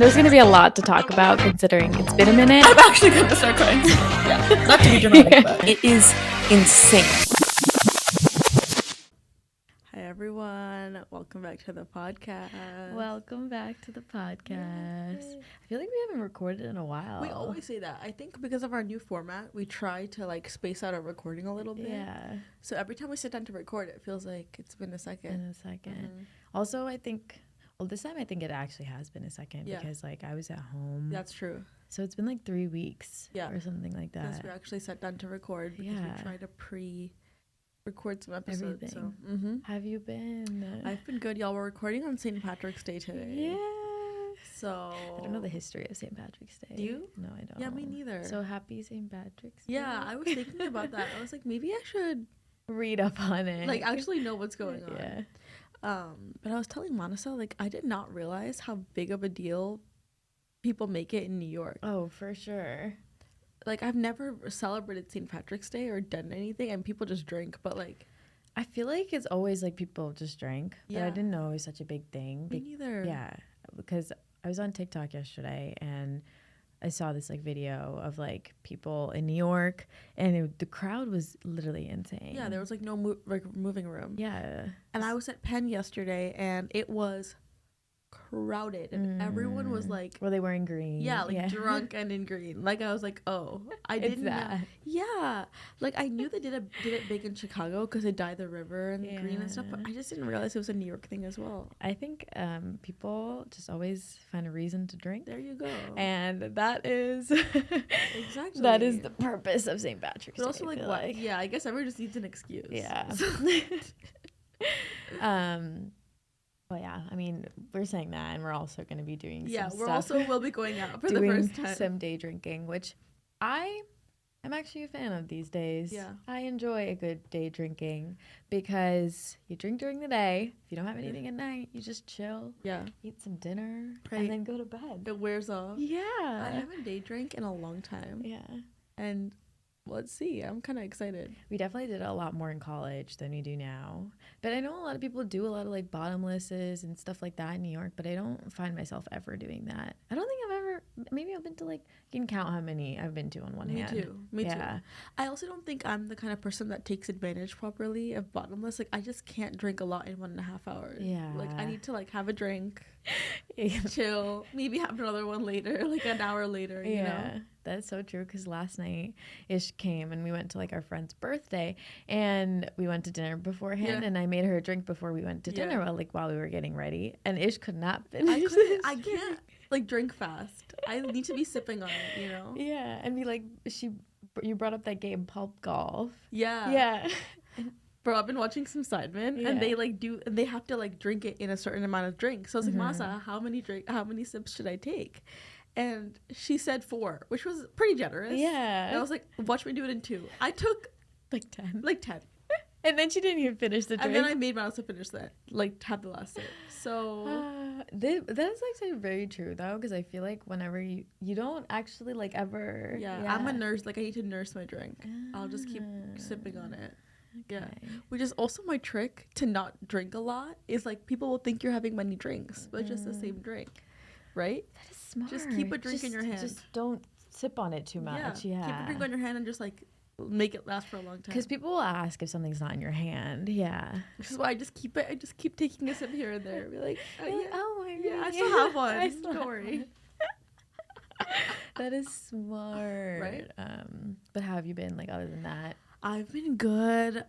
There's going to be a lot to talk about considering it's been a minute. I'm actually going to start crying. Yeah, not to be dramatic, but it is insane. Hi, everyone. Welcome back to the podcast. Welcome back to the podcast. Yay. I feel like we haven't recorded in a while. We always say that. I think because of our new format, we try to like space out our recording a little bit. Yeah. So every time we sit down to record, it feels like it's been a second. Mm-hmm. Also, I think... Well, this time I think it actually has been a second because, like, I was at home. That's true. So it's been, like, 3 weeks or something like that. Yes, we actually sat down to record because we tried to pre-record some episodes. Everything. So. Have you been? I've been good, y'all. We're recording on St. Patrick's Day today. Yeah. So. I don't know the history of St. Patrick's Day. Do you? No, I don't. Yeah, me neither. So happy St. Patrick's Day. Yeah, I was thinking about that. I was like, maybe I should read up on it. Like, actually know what's going on. Yeah. But I was telling Manasa, like, I did not realize how big of a deal people make it in New York. Oh, for sure. Like, I've never celebrated St. Patrick's Day or done anything, and people just drink, but, like... I feel like it's always, like, people just drank, but I didn't know it was such a big thing. Me neither. Yeah, because I was on TikTok yesterday, and I saw this, like, video of, like, people in New York, and the crowd was literally insane. Yeah, there was, like, no moving room. Yeah. And I was at Penn yesterday, and it was crowded, and everyone was, like... Were they wearing green? Yeah, like, drunk and in green. Like, I was like, oh, I didn't know. Yeah. Like, I knew they did it big in Chicago because they dyed the river and green and stuff, but I just didn't realize it was a New York thing as well. I think people just always find a reason to drink. There you go. And that is... Exactly. That is the purpose of St. Patrick's Day. But also, like, yeah, I guess everyone just needs an excuse. Yeah. Well, yeah, I mean, we're saying that, and we're also going to be doing some stuff. We'll be going out for doing the first time. Some day drinking, which I am actually a fan of these days. Yeah. I enjoy a good day drinking because you drink during the day. If you don't have anything at night, you just chill. Yeah. Eat some dinner, and then go to bed. It wears off. Yeah. I haven't day drank in a long time. Yeah. And... let's see. I'm kind of excited. We definitely did it a lot more in college than we do now. But I know a lot of people do a lot of like bottomlesses and stuff like that in New York, but I don't find myself ever doing that. I don't think I've ever, maybe I've been to like, you can count how many I've been to on one hand. Me too. I also don't think I'm the kind of person that takes advantage properly of bottomless. Like, I just can't drink a lot in 1.5 hours. Yeah. Like, I need to like have a drink, chill, maybe have another one later, like an hour later, you know? That's so true, because last night Ish came and we went to like our friend's birthday and we went to dinner beforehand and I made her a drink before we went to dinner while we were getting ready, and Ish could not finish. I can't like drink fast. I need to be sipping on it, you know? Yeah, and you brought up that game Pulp Golf. Yeah. Bro, I've been watching some Sidemen and they have to like drink it in a certain amount of drink. So I was like, Masa, how many sips should I take? And she said 4, which was pretty generous. Yeah. And I was like, watch me do it in 2. I took like 10. And then she didn't even finish the drink. And then I made myself finish that, like have the last sip. So that is actually very true though, because I feel like whenever you don't actually like ever. Yeah, I'm a nurse. Like, I need to nurse my drink. I'll just keep sipping on it. Okay. Yeah, which is also my trick to not drink a lot. Is like, people will think you're having many drinks, but it's just the same drink. Right? That is smart. Just keep a drink in your hand. Just don't sip on it too much. Yeah. Keep a drink on your hand and just like make it last for a long time. Because people will ask if something's not in your hand. Yeah. Which is why I just keep it. I just keep taking a sip here and there. Be like, oh my god. Yeah, I still have one. Don't worry. That is smart. Right? But how have you been, like, other than that? I've been good.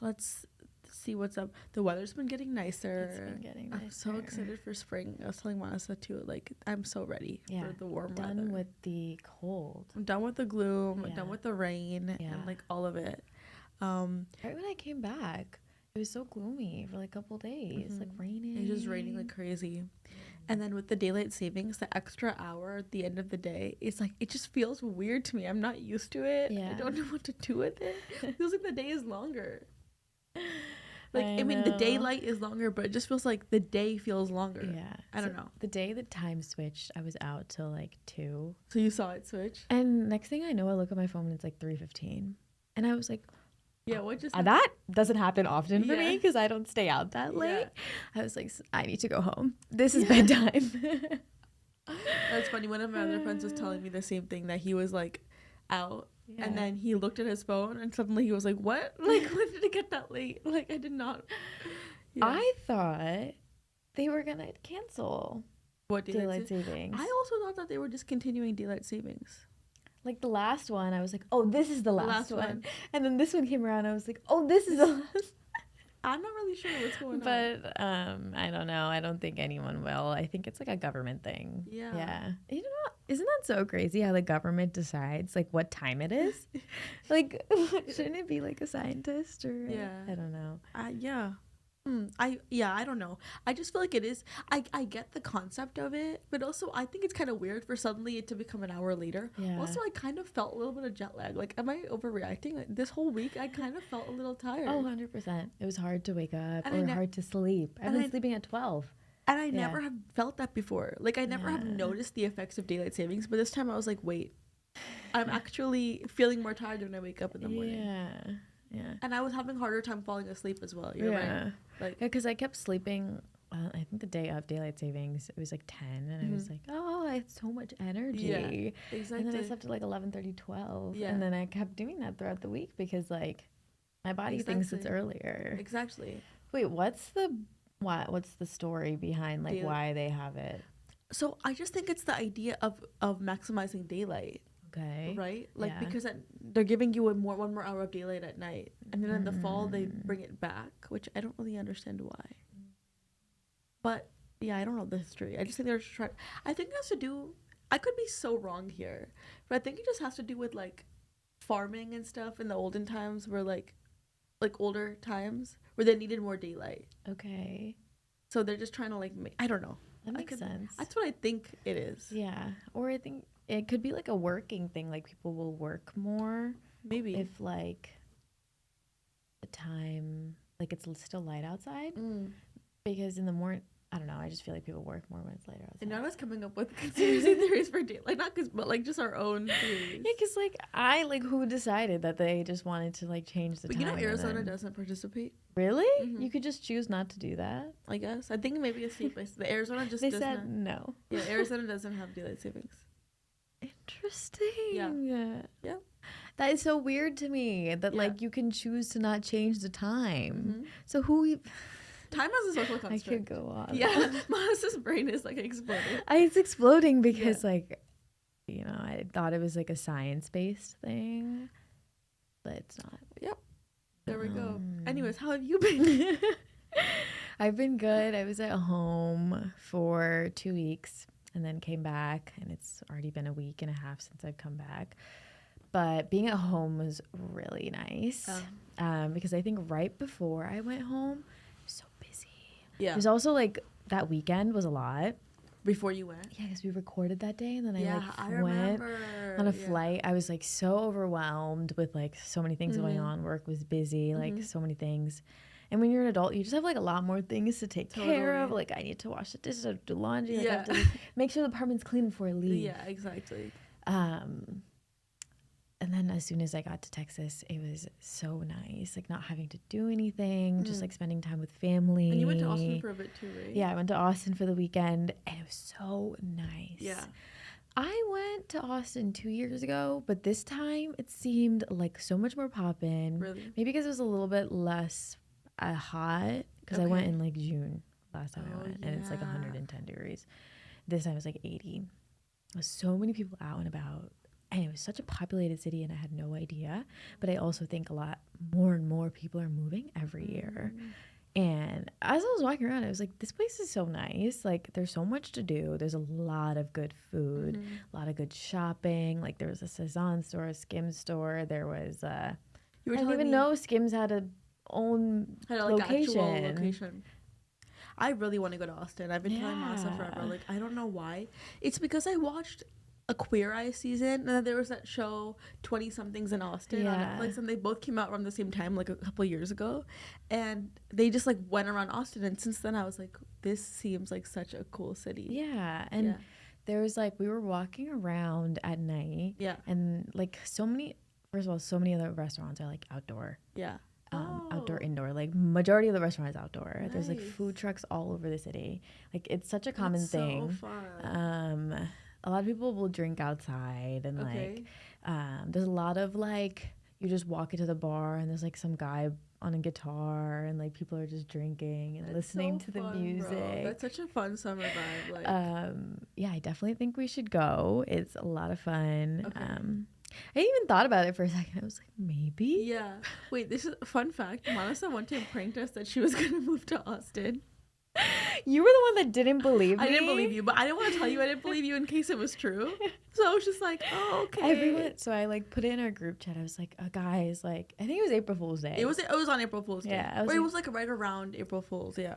Let's see what's up. The weather's been getting nicer. It's been getting nicer. I'm so excited for spring. I was telling Manasa too, like, I'm so ready for the warm weather. Done with the cold. I'm done with the gloom. I'm done with the rain and like all of it. Right when I came back, it was so gloomy for like a couple days, like raining. It was just raining like crazy. And then with the daylight savings, the extra hour at the end of the day, it's like, it just feels weird to me. I'm not used to it. I don't know what to do with it. It feels like the day is longer. Like, I mean, the daylight is longer, but it just feels like the day feels longer. Yeah. I don't know. The day the time switched, I was out till like 2. So you saw it switch? And next thing I know, I look at my phone and it's like 3:15. And I was like, yeah, what just that doesn't happen often for me because I don't stay out that late. Yeah. I was like, I need to go home. This is bedtime. That's funny. One of my other friends was telling me the same thing, that he was like out and then he looked at his phone and suddenly he was like, what? Like, when did it get that late? Like, I did not. Yeah. I thought they were going to cancel what daylight savings. I also thought that they were discontinuing daylight savings. Like the last one, I was like, oh, this is the last one. And then this one came around, I was like, oh, this is the last. I'm not really sure what's going on. But I don't know. I don't think anyone will. I think it's like a government thing. Yeah. You know, isn't that so crazy how the government decides like what time it is? Like, shouldn't it be like a scientist or? Yeah. I don't know. Yeah. I don't know. I just feel like it is. I get the concept of it, but also I think it's kind of weird for suddenly it to become an hour later. Yeah. Also, I kind of felt a little bit of jet lag. Like, am I overreacting? Like, this whole week, I kind of felt a little tired. Oh, 100%. It was hard to wake up or hard to sleep. I've been sleeping at 12. And I never have felt that before. Like, I never have noticed the effects of daylight savings, but this time I was like, wait, I'm actually feeling more tired when I wake up in the morning. Yeah. And I was having a harder time falling asleep as well. You're right. Like, because I kept sleeping. I think the day of daylight savings, it was like 10, and I was like, oh, I had so much energy. Yeah, exactly. And then I slept at like 11:30, 12. Yeah. And then I kept doing that throughout the week because like my body thinks it's earlier. Exactly. Wait, what's the story behind like why they have it? So I just think it's the idea of maximizing daylight. Okay. Right? Like, because they're giving you one more hour of daylight at night. And then in the fall, they bring it back, which I don't really understand why. But, yeah, I don't know the history. I just think they're trying. I think it has to do. I could be so wrong here. But I think it just has to do with, like, farming and stuff in the olden times where, like older times where they needed more daylight. Okay. So they're just trying to, like, I don't know. That makes sense. That's what I think it is. Yeah. Or I think it could be like a working thing, like people will work more. Maybe. If like the time, like it's still light outside. Because in the morning, I don't know, I just feel like people work more when it's later outside. And now I was coming up with conspiracy theories for daylight. Like, not because, but like just our own theories. Yeah, because like who decided that they just wanted to like change the time? But you know Arizona doesn't participate. Really? Mm-hmm. You could just choose not to do that? I guess. I think maybe a state by state. But Arizona just they said no. Yeah, Arizona doesn't have daylight savings. Interesting. Yeah. That is so weird to me that like you can choose to not change the time. So who time has a social construct. I could go on. Yeah. Mous's brain is like exploding. It's exploding because like, you know, I thought it was like a science-based thing, but it's not. Yep. There we go. Anyways, how have you been? I've been good. I was at home for 2 weeks and then came back, and it's already been a week and a half since I've come back. But being at home was really nice because I think right before I went home, I was so busy. Yeah. It was also like that weekend was a lot. Before you went? Yeah, because we recorded that day, and then I went on a flight. I was like so overwhelmed with like so many things going on. Work was busy, like so many things. And when you're an adult, you just have like a lot more things to take care of. Like I need to wash the dishes, I have to do laundry, like I have to make sure the apartment's clean before I leave. Yeah, exactly. And then as soon as I got to Texas, it was so nice, like not having to do anything, just like spending time with family. And you went to Austin for a bit too, right? Yeah, I went to Austin for the weekend, and it was so nice. Yeah. I went to Austin 2 years ago, but this time it seemed like so much more poppin'. Really? Maybe because it was a little bit less hot, because I went in like June last time I went, and it's like 110 degrees. This time it was like 80. There was so many people out and about. And it was such a populated city, and I had no idea. But I also think a lot more and more people are moving every year. And as I was walking around, I was like, this place is so nice. Like, there's so much to do. There's a lot of good food, a lot of good shopping. Like, there was a Cezanne store, a Skims store. There was, I didn't even know Skims had a own location. Actual location. I really want to go to Austin. I've been telling Masa forever. Like, I don't know why. It's because I watched a Queer Eye season, and then there was that show 20 somethings in Austin on Netflix, and they both came out around the same time, like a couple years ago, and they just like went around Austin, and since then I was like, this seems like such a cool city. And there was like, we were walking around at night, and like so many, first of all, so many other restaurants are like outdoor, outdoor, indoor. Like majority of the restaurant is outdoor. Nice. There's like food trucks all over the city. Like it's such a common thing. So fun. A lot of people will drink outside, and like there's a lot of like you just walk into the bar and there's like some guy on a guitar and like people are just drinking and listening to the music. Bro. That's such a fun summer vibe. Like yeah, I definitely think we should go. It's a lot of fun. Okay. I even thought about it for a second. I was like, maybe. Yeah. Wait, this is a fun fact. Manasa one time pranked us that she was gonna move to Austin. You were the one that didn't believe me. I didn't believe you, but I didn't want to tell you I didn't believe you in case it was true. So I was just like, oh, okay. So I like put it in our group chat. I was like, guys, like I think it was April Fool's Day. It was on April Fool's Day. Yeah. It was like right around April Fool's. Yeah.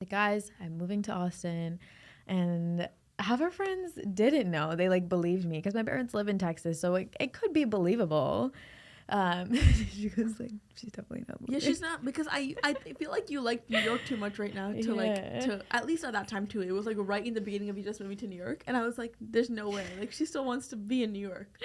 Like, guys, I'm moving to Austin, and half our friends didn't know. They like believed me because my parents live in Texas, so it could be believable. She was like, she's definitely not moving. Yeah, she's not, because I feel like you like New York too much right now to at least at that time too. It was like right in the beginning of you just moving to New York, and I was like, there's no way. Like she still wants to be in New York.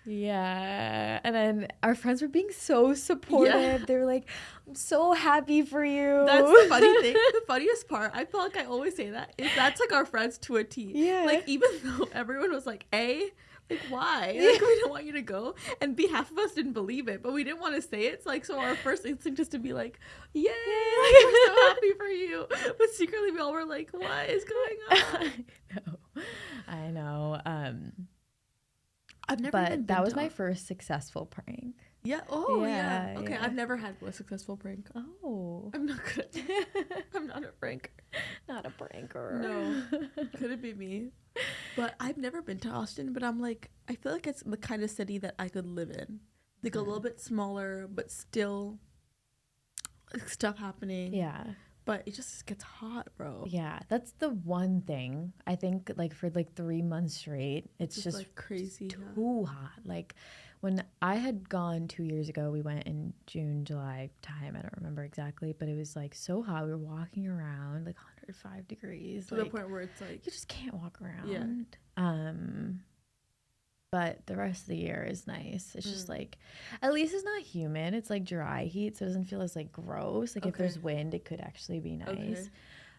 Yeah, and then our friends were being so supportive. Yeah. They were like, I'm so happy for you. That's the funny thing. The funniest part, I feel like I always say that, is that's like our friends to a T. Yeah. Like even though everyone was like, A, like why? Like we don't want you to go. And B, half of us didn't believe it, but we didn't want to say it. It's like, so our first instinct is to be like, yay, like, we're so happy for you. But secretly we all were like, what is going on? I know. I've never but that was my first successful prank. Yeah. Oh, yeah. Okay, yeah. I've never had a successful prank. Oh. I'm not good. I'm not a pranker. Not a pranker. No. Could it be me? But I've never been to Austin, but I'm like, I feel like it's the kind of city that I could live in. Like a little bit smaller, but still like, stuff happening. Yeah. But it just gets hot, bro. Yeah, that's the one thing. I think like for like 3 months straight, it's just like crazy too hot. Like when I had gone 2 years ago, we went in June, July time. I don't remember exactly, but it was like so hot. We were walking around like 105 degrees. To the point where it's like you just can't walk around. Yeah. But the rest of the year is nice. It's just like, at least it's not humid. It's like dry heat, so it doesn't feel as like gross. Like if there's wind, it could actually be nice.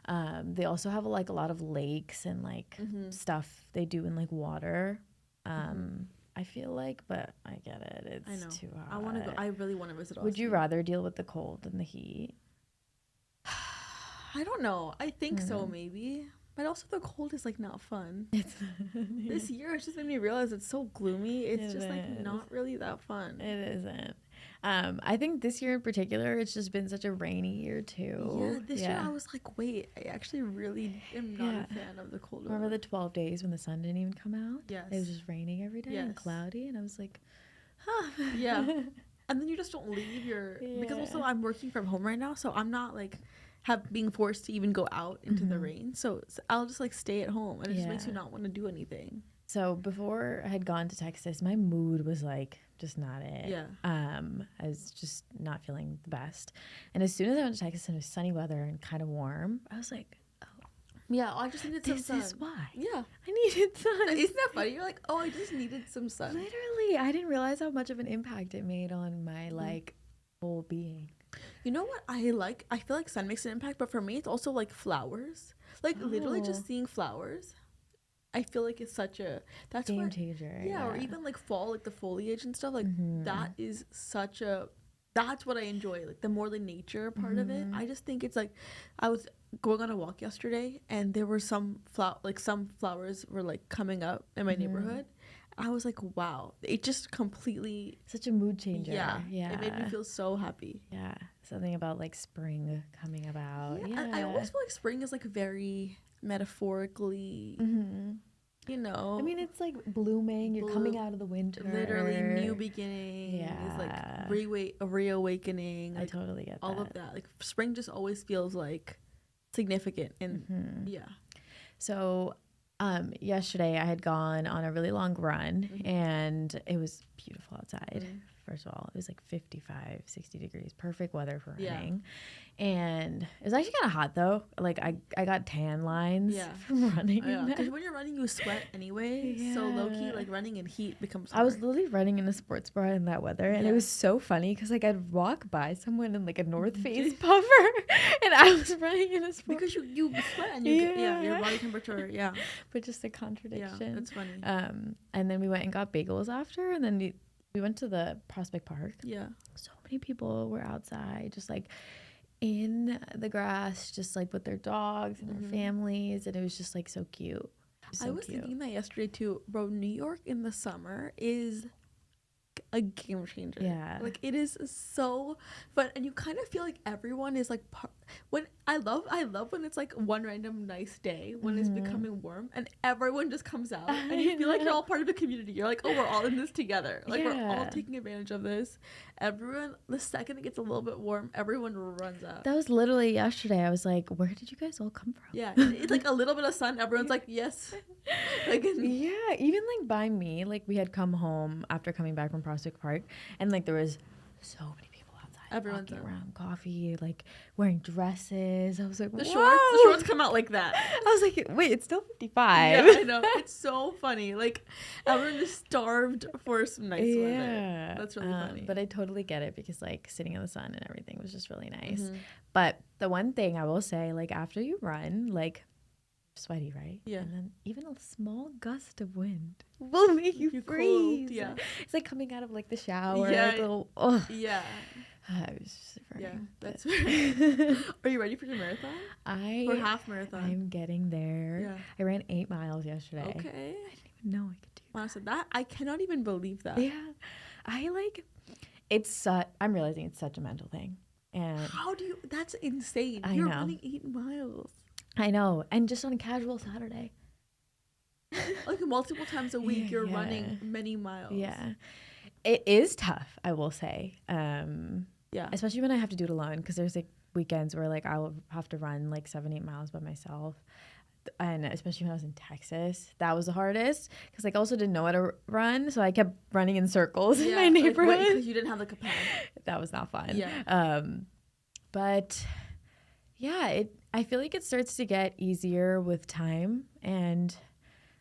Okay. They also have like a lot of lakes and like stuff they do in like water. I feel like, but I get it. It's too hot. I want to go. I really want to visit Austin. Would you rather deal with the cold than the heat? I don't know. I think so, maybe. But also the cold is like not fun. This year it's just made me realize it's so gloomy. It's just like not really that fun. It isn't. I think this year in particular, it's just been such a rainy year too. Yeah, this year I was like, wait, I actually really am not a fan of the cold weather. Remember the 12 days when the sun didn't even come out? Yes. It was just raining every day and cloudy, and I was like, huh. Yeah. And then you just don't leave because also I'm working from home right now, so I'm not like being forced to even go out into the rain. So I'll just like stay at home, and it just makes you not want to do anything. So before I had gone to Texas, my mood was like just not it. Yeah. I was just not feeling the best. And as soon as I went to Texas and it was sunny weather and kind of warm, I was like, oh. Yeah, I just needed some sun. This is why. Yeah. I needed sun. Isn't that funny? You're like, oh, I just needed some sun. Literally. I didn't realize how much of an impact it made on my like whole being. You know what I like? I feel like sun makes an impact, but for me, it's also like flowers. Like literally just seeing flowers. I feel like it's such a game changer. Yeah, or even like fall, like the foliage and stuff. Like that is that's what I enjoy. Like the more the nature part of it. I just think it's like, I was going on a walk yesterday, and there were some flowers were like coming up in my neighborhood. I was like, wow, it just completely such a mood changer. Yeah. It made me feel so happy. Yeah. Something about like spring coming about. Yeah. I always feel like spring is like very metaphorically, you know. I mean, it's like blooming. You're coming out of the winter. Literally new beginning. Yeah. It's like a reawakening. Like, I totally get all of that. Like spring just always feels like significant. And yeah. So yesterday I had gone on a really long run and it was beautiful outside. first of all. It was like 55, 60 degrees. Perfect weather for running. And it was actually kind of hot, though. Like, I got tan lines from running. Because when you're running, you sweat anyway. So low-key, like, running in heat becomes hard. I was literally running in a sports bra in that weather. And it was so funny because, like, I'd walk by someone in, like, a North Face puffer. And I was running in a sports bra. Because you sweat and you get, your body temperature, But just a contradiction. Yeah, that's funny. And then we went and got bagels after. And then we went to the Prospect Park. Yeah. So many people were outside, just, like, in the grass, just like with their dogs and their families, and it was just like so cute. I was thinking that yesterday too, bro. New York in the summer is a game changer. Yeah, like it is so fun, and you kind of feel like everyone is like when I love when it's like one random nice day when it's becoming warm and everyone just comes out and you feel like you're all part of a community. You're like, oh, we're all in this together. Like we're all taking advantage of this. Everyone, the second it gets a little bit warm, everyone runs out. That was literally yesterday. I was like, where did you guys all come from? Yeah, it's like a little bit of sun. Everyone's like, yes. Like yeah, even like by me, like we had come home after coming back from Prospect Park, and like there was so many people outside. Everyone's around, coffee, like wearing dresses. I was like, the shorts come out like that. I was like, wait, it's still 55. Yeah, I know. It's so funny. Like everyone is starved for some nice weather. That's really funny. But I totally get it because like sitting in the sun and everything was just really nice. But the one thing I will say, like after you run, like sweaty, right? Yeah. And then even a small gust of wind will make you freeze. Cold, yeah. It's like coming out of like the shower. Yeah. Like little, oh. Yeah. I was just yeah, that's right. Are you ready for your marathon? Or half marathon? I'm getting there. Yeah. I ran 8 miles yesterday. Okay. I didn't even know I could do that. Honestly, I cannot even believe that. Yeah. I'm realizing it's such a mental thing. And that's insane. You're running 8 miles. I know. And just on a casual Saturday. Like multiple times a week, you're running many miles. Yeah. It is tough, I will say. Yeah. Especially when I have to do it alone, because there's like weekends where like I'll have to run like 7-8 miles by myself. And especially when I was in Texas, that was the hardest because like I also didn't know how to run, so I kept running in circles in my neighborhood because you didn't have the capacity. That was not fun. Yeah. But yeah, I feel like it starts to get easier with time. And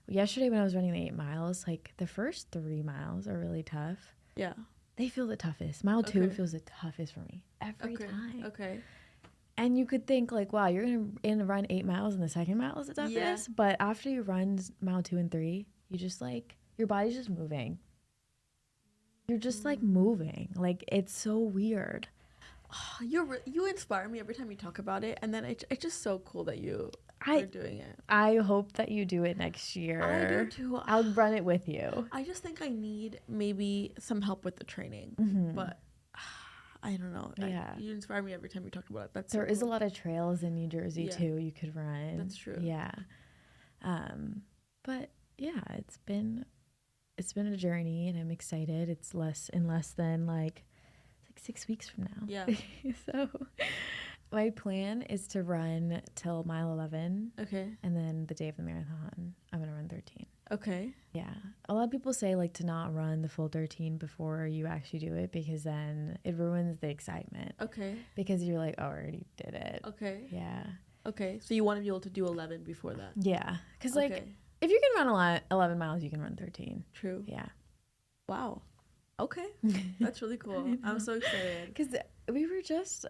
yesterday when I was running the 8 miles, like the first 3 miles are really tough. Yeah. They feel the toughest. Mile 2 feels the toughest for me every time. Okay. And you could think like, wow, you're gonna run 8 miles and the second mile is the toughest. Yeah. But after you run mile 2 and 3, you just like your body's just moving. You're just like moving. Like it's so weird. You inspire me every time you talk about it, and then it's just so cool that you are doing it. I hope that you do it next year. I do too. I'll run it with you. I just think I need maybe some help with the training, but I don't know. Yeah, you inspire me every time you talk about it. There is a lot of trails in New Jersey too. You could run. That's true. Yeah, but yeah, it's been a journey, and I'm excited. It's less than like 6 weeks from now. Yeah. So my plan is to run till mile 11. Okay. And then the day of the marathon, I'm going to run 13. Okay. Yeah. A lot of people say like to not run the full 13 before you actually do it because then it ruins the excitement. Okay. Because you're like, oh, I already did it. Okay. Yeah. Okay. So you want to be able to do 11 before that? Yeah. Because like if you can run 11 miles, you can run 13. True. Yeah. Wow. Okay. That's really cool. I'm so excited. Because we were just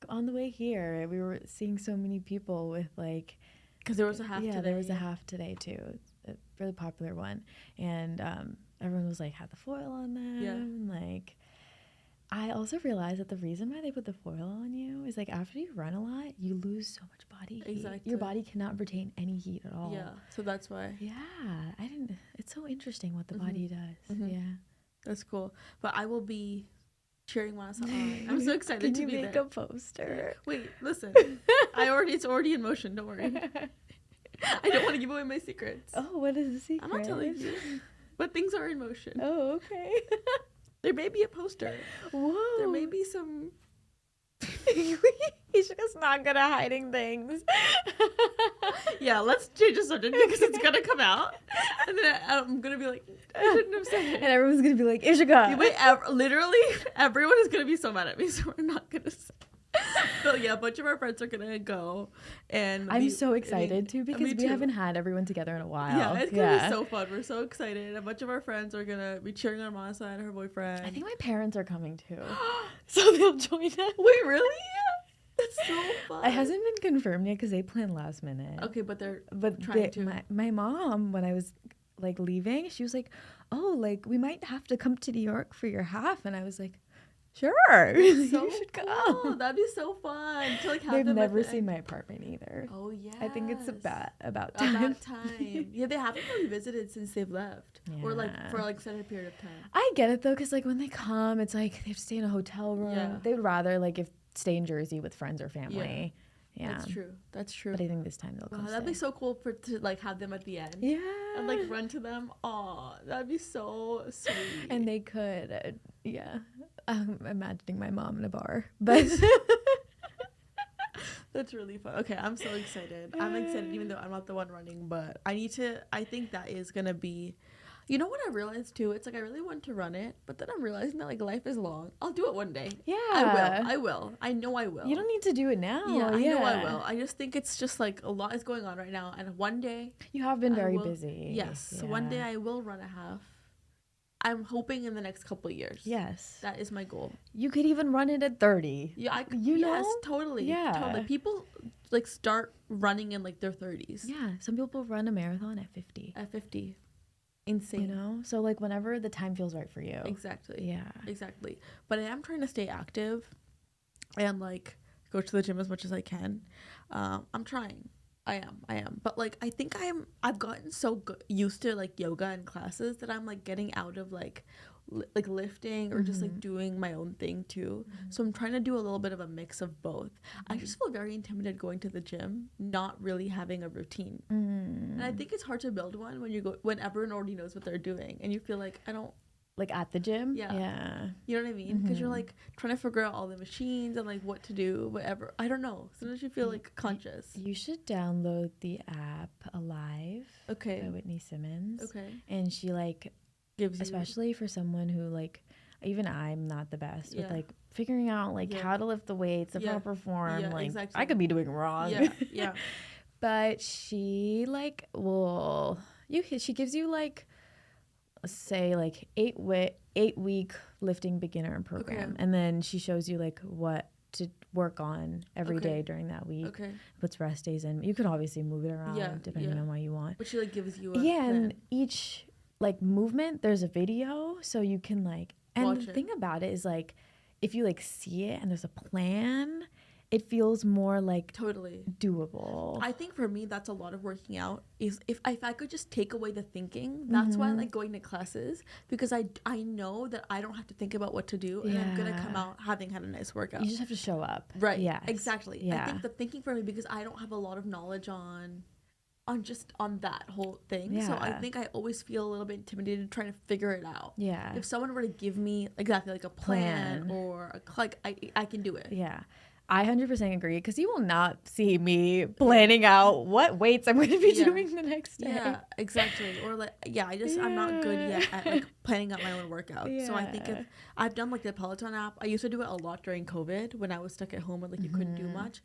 on the way here. We were seeing so many people with like... Because there was a half today. Yeah, there was a half today too. It's a really popular one. And everyone was like, had the foil on them. Yeah. And like... I also realized that the reason why they put the foil on you is like after you run a lot, you lose so much body heat. Exactly. Your body cannot retain any heat at all. Yeah, so that's why. Yeah, it's so interesting what the body does. Mm-hmm. Yeah. That's cool. But I will be cheering Manasa on. I'm so excited to be there. Can you make a poster? Wait, listen. It's already in motion. Don't worry. I don't want to give away my secrets. Oh, what is the secret? I'm not telling you. But things are in motion. Oh, okay. There may be a poster. Whoa. There may be some Ishika's not good at hiding things. Yeah, let's change the subject because it's gonna come out, and then I'm gonna be like, I shouldn't have said it. And everyone's gonna be like, Ishika. Literally, everyone is gonna be so mad at me, so we're not gonna say. But yeah, a bunch of our friends are gonna go, and I'm so excited too because we haven't had everyone together in a while. Yeah, it's gonna be so fun. We're so excited. A bunch of our friends are gonna be cheering on Masa and her boyfriend. I think my parents are coming too, so they'll join us. Wait, really? That's so fun. It hasn't been confirmed yet because they planned last minute. Okay, but trying to. My mom, when I was like leaving, she was like, "Oh, like we might have to come to New York for your half," and I was like, "Sure, so you should cool. go." That'd be so fun to like have They've them never seen my apartment either. Oh yeah. I think it's about time. Yeah, they haven't really visited since they've left, or like for like a set period of time. I get it though, because like when they come, it's like they have to stay in a hotel room. Yeah. They would rather like if stay in Jersey with friends or family. Yeah. That's true. But I think this time they'll come. That'd be so cool to like have them at the end. Yeah. And like run to them. Aw, that'd be so sweet. And they could, yeah. I'm imagining my mom in a bar, but that's really fun. Okay, I'm so excited. I'm excited even though I'm not the one running, but I think that is gonna be. You know what I realized too? It's like I really want to run it, but then I'm realizing that like life is long. I'll do it one day. Yeah. I will. I know I will. You don't need to do it now. Yeah, I know I will. I just think it's just like a lot is going on right now, and one day you have been very busy. Yes. Yeah. So one day I will run a half. I'm hoping in the next couple of years. Yes. That is my goal. You could even run it at 30. Yeah, you know? Yes, totally. Yeah. Totally. People like start running in like their 30s. Yeah. Some people run a marathon at 50. At 50. Insane. You know? So like whenever the time feels right for you. Exactly. Yeah. Exactly. But I am trying to stay active and like go to the gym as much as I can. I'm trying. I am. But like I think I've gotten so used to like yoga and classes that I'm like getting out of like lifting or just like doing my own thing too. So I'm trying to do a little bit of a mix of both. I just feel very intimidated going to the gym, not really having a routine. And I think it's hard to build one when everyone already knows what they're doing and you feel like I don't like at the gym. Yeah. You know what I mean? Because you're like trying to figure out all the machines and like what to do, whatever. I don't know. Sometimes you feel like conscious. You should download the app Alive. Okay. By Whitney Simmons. Okay. And she like gives, especially for someone who like, even I'm not the best with like figuring out like how to lift the weights, the proper form. Like exactly. I could be doing wrong. Yeah. But she like she gives you like, say like 8-week lifting beginner program, and then she shows you like what to work on every day during that week. Puts rest days in. You can obviously move it around depending on what you want. But she like gives you a plan. And each like movement there's a video, so you can like, and watch the thing about it is like if you like see it and there's a plan, it feels more like totally doable. I think for me that's a lot of working out is if I could just take away the thinking. That's why I like going to classes, because I know that I don't have to think about what to do and I'm gonna come out having had a nice workout. You just have to show up. Right. Yeah. Exactly. Yeah. I think the thinking for me, because I don't have a lot of knowledge on that whole thing. Yeah. So I think I always feel a little bit intimidated trying to figure it out. Yeah. If someone were to give me exactly like a plan. Or like I can do it. Yeah. I 100% agree, because you will not see me planning out what weights I'm going to be doing the next day. Yeah, exactly. Or like, I'm not good yet at like planning out my own workouts. Yeah. So I think if I've done like the Peloton app, I used to do it a lot during COVID when I was stuck at home and like you couldn't do much.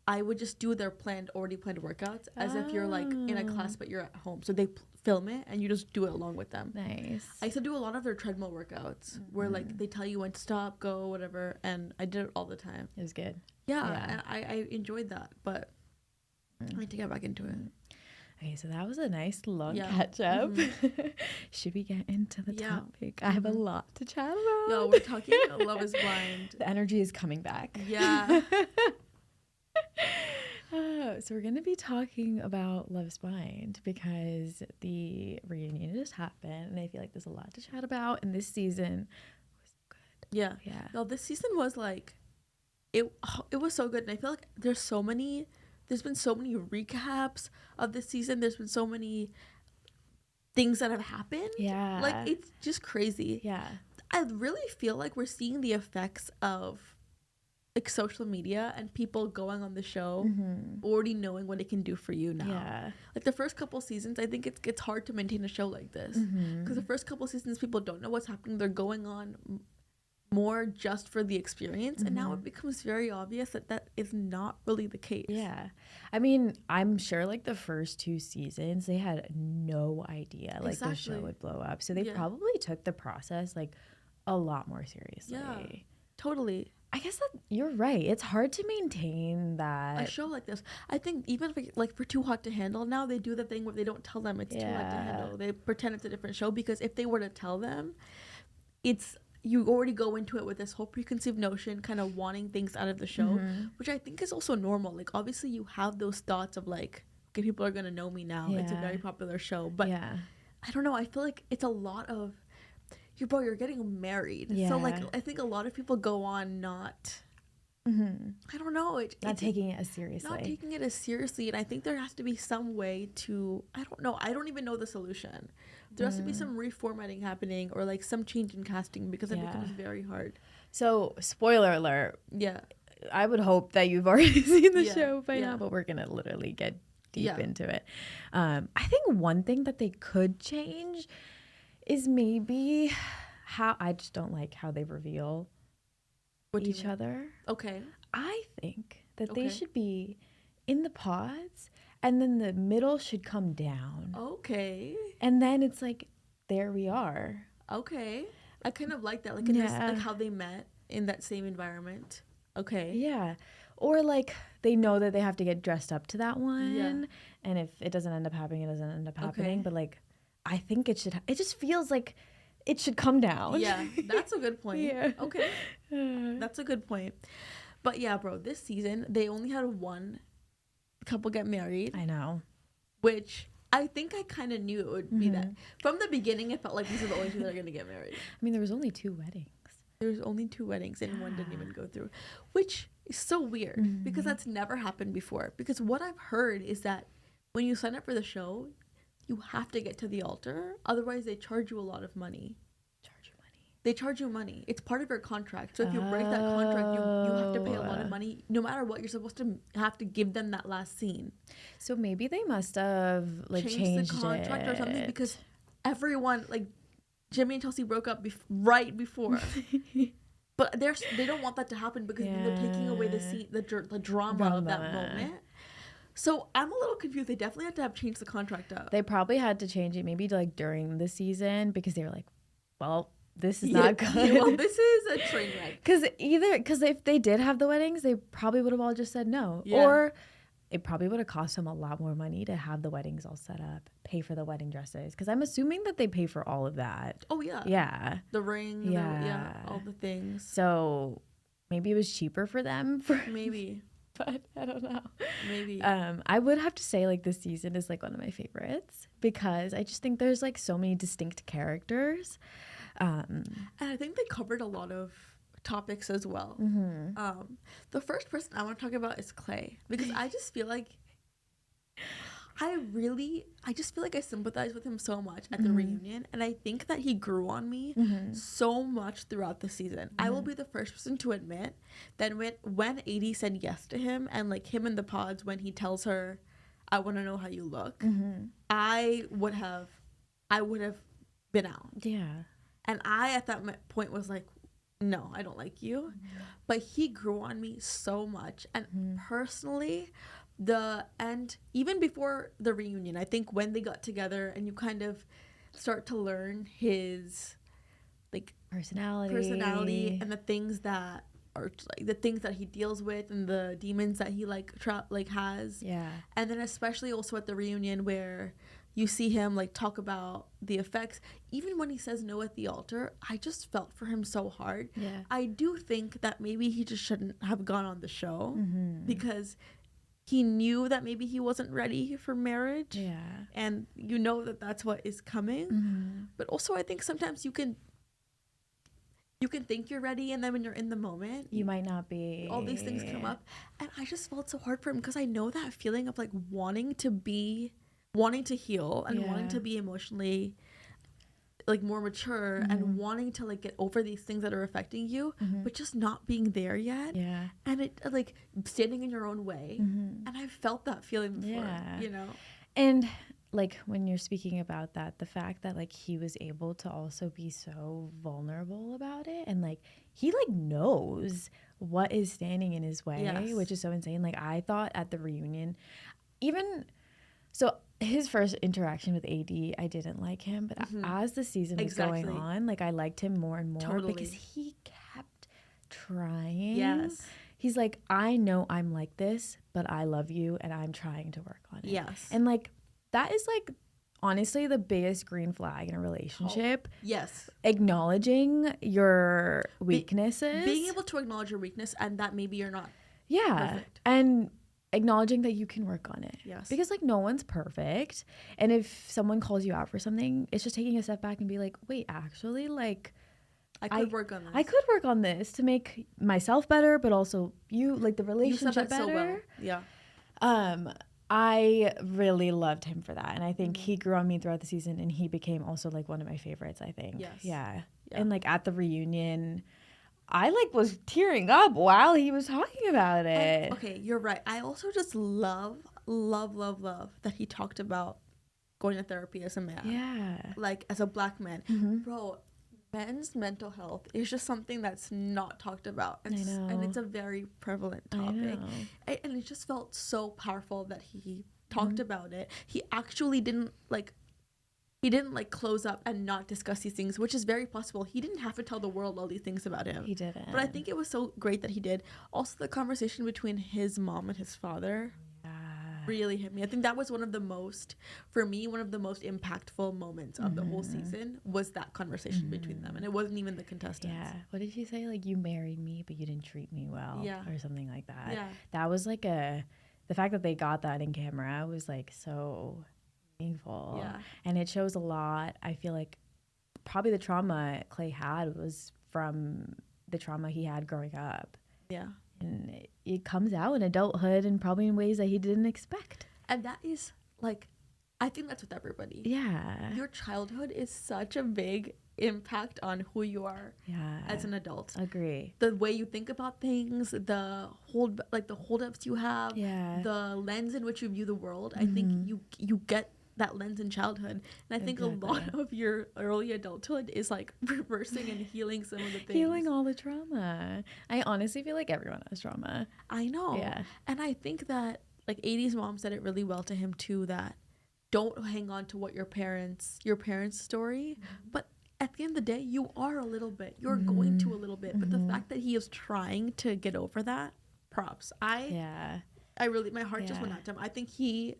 I would just do their already planned workouts as if you're like in a class but you're at home. So they film it and you just do it along with them. Nice. I used to do a lot of their treadmill workouts where like they tell you when to stop, go, whatever, and I did it all the time. It was good. Yeah. And I enjoyed that, but I need to get back into it. Okay, so that was a nice long catch up. Should we get into the topic? I have a lot to chat about. No, we're talking Love is Blind. The energy is coming back. Yeah. So we're going to be talking about Love is Blind because the reunion just happened, and I feel like there's a lot to chat about, and this season was good. Yeah. No, this season was like, it was so good, and I feel like there's been so many recaps of this season. There's been so many things that have happened. Yeah. Like, it's just crazy. Yeah. I really feel like we're seeing the effects of like social media and people going on the show already knowing what it can do for you now. Yeah. Like the first couple seasons, I think it's hard to maintain a show like this because the first couple seasons people don't know what's happening. They're going on more just for the experience, and now it becomes very obvious that that is not really the case. Yeah. I mean, I'm sure like the first 2 seasons they had no idea like the show would blow up. So they probably took the process like a lot more seriously. Yeah. Totally. I guess that you're right. It's hard to maintain that a show like this. I think even for Too Hot to Handle now, they do the thing where they don't tell them it's Too Hot to Handle. They pretend it's a different show because if they were to tell them, it's you already go into it with this whole preconceived notion, kind of wanting things out of the show, which I think is also normal. Like obviously you have those thoughts of like, okay, people are gonna know me now. It's a very popular show, but I don't know. I feel like it's a lot of you're getting married. So like I think a lot of people go on not I don't know. Not taking it as seriously. Not taking it as seriously. And I think there has to be some way to I don't know. I don't even know the solution. There has to be some reformatting happening or like some change in casting because it becomes very hard. So spoiler alert. Yeah. I would hope that you've already seen the show by now, but we're going to literally get deep into it. I think one thing that they could change is maybe how I just don't like how they reveal each other. Okay. I think that they should be in the pods and then the middle should come down. Okay. And then it's like, there we are. Okay. I kind of like that. Like, in this, like how they met in that same environment. Okay. Yeah. Or like they know that they have to get dressed up to that one. Yeah. And if it doesn't end up happening, it doesn't end up happening. But like, I think it should, it just feels like it should come down. Yeah, that's a good point. Okay. That's a good point. But yeah, bro, this season, they only had one couple get married. I know. Which I think I kind of knew it would be that. From the beginning, it felt like these are the only two that are going to get married. I mean, there was only 2 weddings. There was only 2 weddings and one didn't even go through. Which is so weird because that's never happened before. Because what I've heard is that when you sign up for the show, you have to get to the altar. Otherwise, they charge you a lot of money. They charge you money. It's part of your contract. So if you break that contract, you have to pay a lot of money. No matter what, you're supposed to have to give them that last scene. So maybe they must have like changed the contract it. Or something because everyone, like Jimmy and Chelsea broke up right before. But they don't want that to happen because they're taking away the scene, the drama of that moment. So I'm a little confused. They definitely had to have changed the contract up. They probably had to change it maybe like during the season because they were like, well, this is not good. Well, this is a train wreck. Because if they did have the weddings, they probably would have all just said no. Yeah. Or it probably would have cost them a lot more money to have the weddings all set up, pay for the wedding dresses. Because I'm assuming that they pay for all of that. Oh, yeah. Yeah. The ring. All the things. So maybe it was cheaper for them. Maybe. But I don't know. Maybe. I would have to say like this season is like one of my favorites because I just think there's like so many distinct characters. And I think they covered a lot of topics as well. The first person I want to talk about is Clay because I just feel like I sympathize with him so much at the reunion, and I think that he grew on me so much throughout the season. I will be the first person to admit that when Adie said yes to him and like him in the pods when he tells her, "I want to know how you look," I would have been out. Yeah. And I, at that point, was like, no, I don't like you. But he grew on me so much. And personally, even before the reunion, I think when they got together and you kind of start to learn his, like, personality and the things that are, like, the things that he deals with and the demons that he, has. Yeah. And then especially also at the reunion where you see him like talk about the effects. Even when he says no at the altar, I just felt for him so hard. Yeah. I do think that maybe he just shouldn't have gone on the show because he knew that maybe he wasn't ready for marriage. Yeah. And you know that that's what is coming. But also I think sometimes you can think you're ready, and then when you're in the moment, you might not be. All these things come up. And I just felt so hard for him because I know that feeling of like wanting to heal and wanting to be emotionally like more mature and wanting to like get over these things that are affecting you, but just not being there yet. Yeah. And it like standing in your own way. And I've felt that feeling before, Yeah. you know? And like when you're speaking about that, the fact that like he was able to also be so vulnerable about it, and like he like knows what is standing in his way, Yes. which is so insane. Like I thought at the reunion, even so his first interaction with AD, I didn't like him, but as the season was going on, like I liked him more and more because he kept trying. Yes. He's like, I know I'm like this, but I love you and I'm trying to work on it. Yes. And like that is like honestly the biggest green flag in a relationship. Yes. Acknowledging your weaknesses. Being able to acknowledge your weakness and that maybe you're not perfect. And acknowledging that you can work on it. Yes. Because like no one's perfect. And if someone calls you out for something, it's just taking a step back and be like, wait, actually, like I could work on this. I could work on this to make myself better, but also you, like the relationship better. So well. Yeah. I really loved him for that. And I think he grew on me throughout the season and he became also like one of my favorites, I think. Yes. Yeah. And like at the reunion, I like was tearing up while he was talking about it. And, okay, you're right. I also just love that he talked about going to therapy as a man. Yeah. Like as a Black man. Bro, men's mental health is just something that's not talked about. And, I know. And it's a very prevalent topic. I know. And it just felt so powerful that he talked about it. He actually didn't like close up and not discuss these things, which is very possible. He didn't have to tell the world all these things about him. He didn't. But I think it was so great that he did. Also, the conversation between his mom and his father really hit me. I think that was one of the most impactful moments of the whole season was that conversation between them. And it wasn't even the contestants. Yeah. What did she say? Like, you married me, but you didn't treat me well. Yeah. Or something like that. Yeah. That was like the fact that they got that in camera was like so meaningful. Yeah. And it shows a lot. I feel like probably the trauma Clay had was from the trauma he had growing up. Yeah. And it comes out in adulthood and probably in ways that he didn't expect. And that is like, I think that's with everybody. Yeah. Your childhood is such a big impact on who you are as an adult. Agree. The way you think about things, the holdups you have, the lens in which you view the world. I think you get that lens in childhood, and I think a lot of your early adulthood is like reversing and healing some of the things, healing all the trauma. I honestly feel like everyone has trauma. I know. And I think that like 80's mom said it really well to him too, that don't hang on to what your parents story, but at the end of the day you are a little bit, you're going to a little bit, but the fact that he is trying to get over that, props. I really, my heart just went out to him. I think he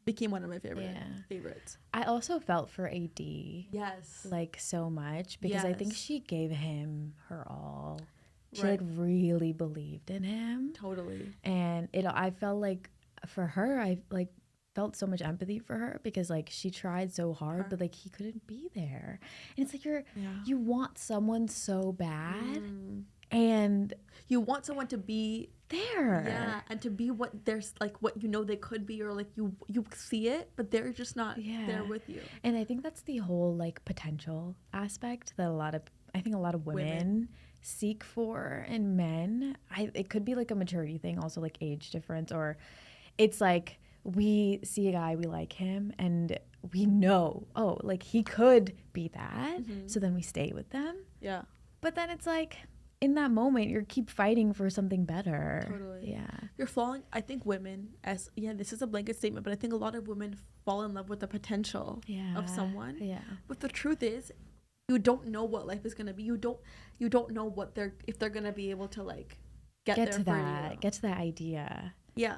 became one of my favorites. I also felt for AD. Yes. Like so much because I think she gave him her all. She like really believed in him. Totally. And I felt like for her, I like felt so much empathy for her because like she tried so hard, but like he couldn't be there. And it's like you want someone so bad and you want someone to be there, and to be what there's like what you know they could be, or like you see it but they're just not there with you. And I think that's the whole like potential aspect that I think a lot of women seek for in men. It could be like a maturity thing, also like age difference, or it's like we see a guy, we like him, and we know, oh, like he could be that, so then we stay with them. But then it's like in that moment you keep fighting for something better. Totally. You're falling, I think women, as this is a blanket statement, but I think a lot of women fall in love with the potential of someone. But the truth is you don't know what life is going to be. You don't know what if they're going to be able to like get there to that, get to that idea.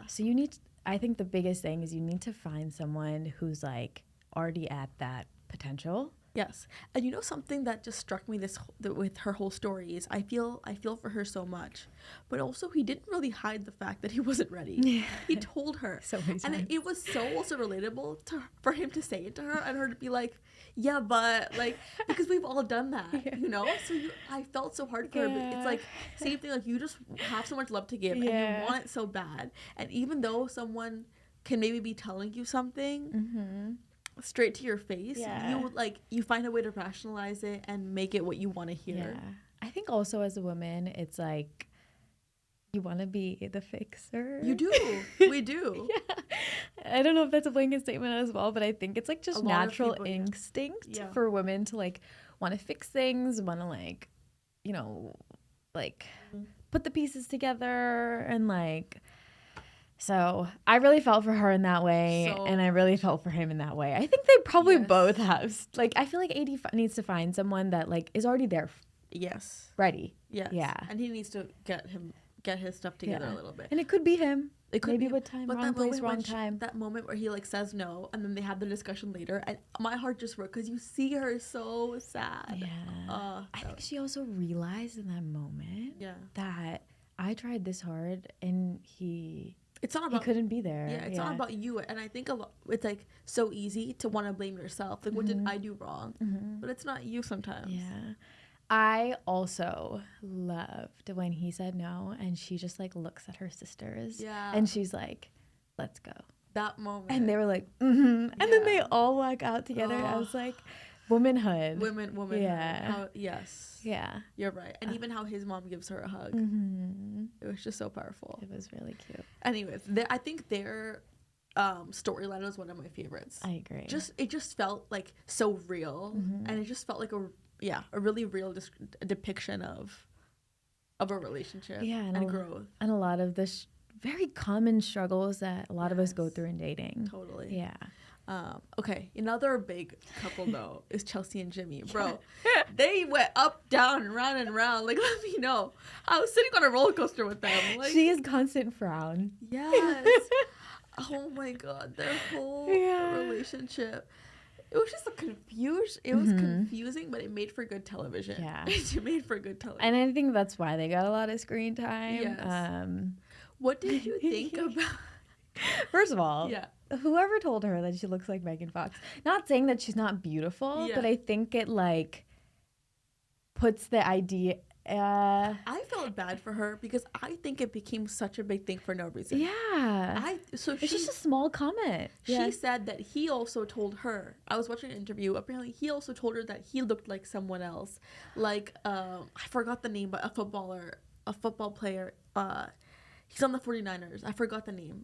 So you need I think the biggest thing is you need to find someone who's like already at that potential. Yes. And you know something that just struck me with her whole story is I feel for her so much, but also he didn't really hide the fact that he wasn't ready. He told her. So many times. And it was so also relatable for him to say it to her and her to be like, yeah, but like, because we've all done that, you know? So I felt so hard for her, but it's like same thing, like you just have so much love to give and you want it so bad. And even though someone can maybe be telling you something, straight to your face, Yeah. you find a way to rationalize it and make it what you want to hear. Yeah. I think also as a woman, it's like you want to be the fixer. You do. We do. Yeah. I don't know if that's a blanket statement as well, but I think it's like just natural people, instinct for women to like want to fix things, want to like, you know, like put the pieces together and like. So I really felt for her in that way, and I really felt for him in that way. I think they probably both have. Like, I feel like AD needs to find someone that like is already there. Yes. Ready. Yes. Yeah. And he needs to get his stuff together a little bit. And it could be him. It could maybe be, with time, but wrong place, wrong time. That moment where he like says no, and then they have the discussion later, and my heart just broke because you see her so sad. Yeah. I think she also realized in that moment that I tried this hard, and it's not about, he couldn't be there. Yeah, it's not about you. And I think it's like so easy to want to blame yourself. Like, what did I do wrong? But it's not you sometimes. Yeah. I also loved when he said no and she just like looks at her sisters. Yeah. And she's like, let's go. That moment. And they were like, mm-hmm. And then they all walk out together. I was like, womanhood. Womanhood. Yeah. Yes. Yeah. You're right. And even how his mom gives her a hug. It was just so powerful. It was really cute. Anyways, I think their storyline was one of my favorites. I agree. It just felt like so real. And it just felt like a really real depiction of a relationship and growth. And a lot of the very common struggles that a lot of us go through in dating. Totally. Yeah. Okay, another big couple though is Chelsea and Jimmy. Bro, they went up, down, and round and round. Like, let me know. I was sitting on a roller coaster with them. Like, she is constant frown. Yes. Oh my God, their whole relationship. It was just a confusion. It was confusing, but it made for good television. Yeah. It made for good television. And I think that's why they got a lot of screen time. Yes. What did you think about... First of all, whoever told her that she looks like Megan Fox, not saying that she's not beautiful, but I think it like puts the idea... I felt bad for her because I think it became such a big thing for no reason. Yeah. It's just a small comment. She said that he also told her. I was watching an interview. Apparently, he also told her that he looked like someone else. Like, I forgot the name, but a football player. He's on the 49ers. I forgot the name.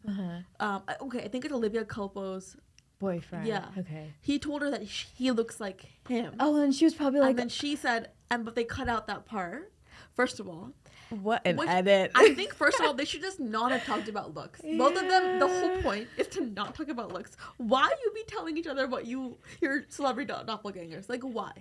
Okay, I think it's Olivia Culpo's boyfriend. Yeah. Okay. He told her that he looks like him. Oh, and she was probably like... And then she said, but they cut out that part. First of all, what an edit. I think first of all, they should just not have talked about looks. Both of them, the whole point is to not talk about looks. Why you be telling each other about your celebrity doppelgangers? Like, why?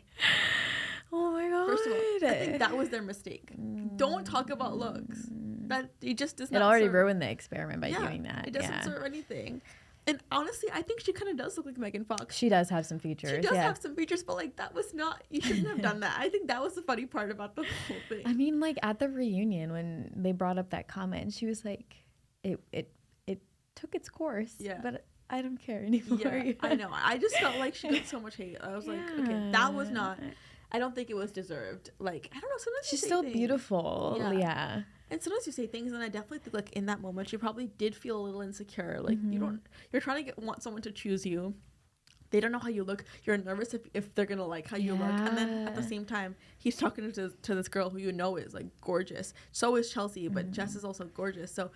Oh my God. First of all, I think that was their mistake. Don't talk about looks. That it just does not. It already ruined the experiment by doing that. It doesn't serve anything. And honestly, I think she kind of does look like Megan Fox. She does have some features. She does have some features, but like that was not. You shouldn't have done that. I think that was the funny part about the whole thing. I mean, like at the reunion when they brought up that comment, she was like, "It took its course." Yeah. But I don't care anymore. Yeah, I know. I just felt like she got so much hate. I was like, okay, that was not. I don't think it was deserved. Like, I don't know. Sometimes she's still beautiful. Yeah. And sometimes you say things, and I definitely think, like, in that moment, you probably did feel a little insecure. Like, you're trying to want someone to choose you. They don't know how you look. You're nervous if they're going to like how you look. And then at the same time, he's talking to this girl who is, like, gorgeous. So is Chelsea, but Jess is also gorgeous. So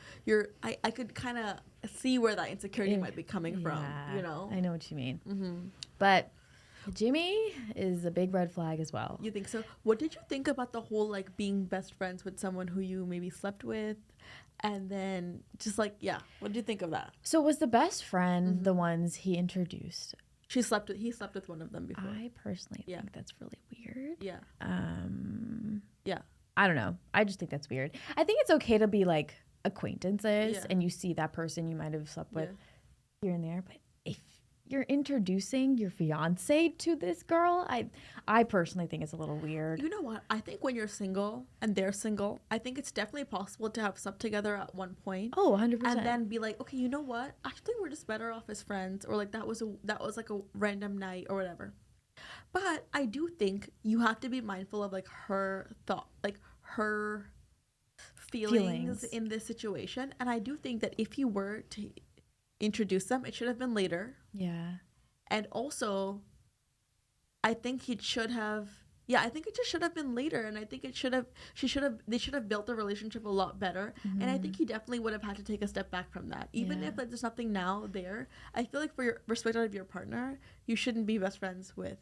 I could kind of see where that insecurity might be coming from, you know? I know what you mean. But... Jimmy is a big red flag as well. You think so? What did you think about the whole like being best friends with someone who you maybe slept with, and then just like what did you think of that? So was the best friend the ones he introduced? He slept with one of them before. I personally think that's really weird. Yeah. I don't know. I just think that's weird. I think it's okay to be like acquaintances and you see that person you might have slept with here and there, but if you're introducing your fiance to this girl, I personally think it's a little weird. You know what? I think when you're single and they're single, I think it's definitely possible to have slept together at one point. Oh, 100%. And then be like, okay, you know what? Actually, we're just better off as friends, or like that was like a random night or whatever. But I do think you have to be mindful of like her feelings in this situation, and I do think that if you were to introduce them, it should have been later. Yeah. And also, I think it should have. Yeah, I think it just should have been later, and I think they should have built the relationship a lot better, and I think he definitely would have had to take a step back from that. Even if like there's nothing now there, I feel like for your respect of your partner, you shouldn't be best friends with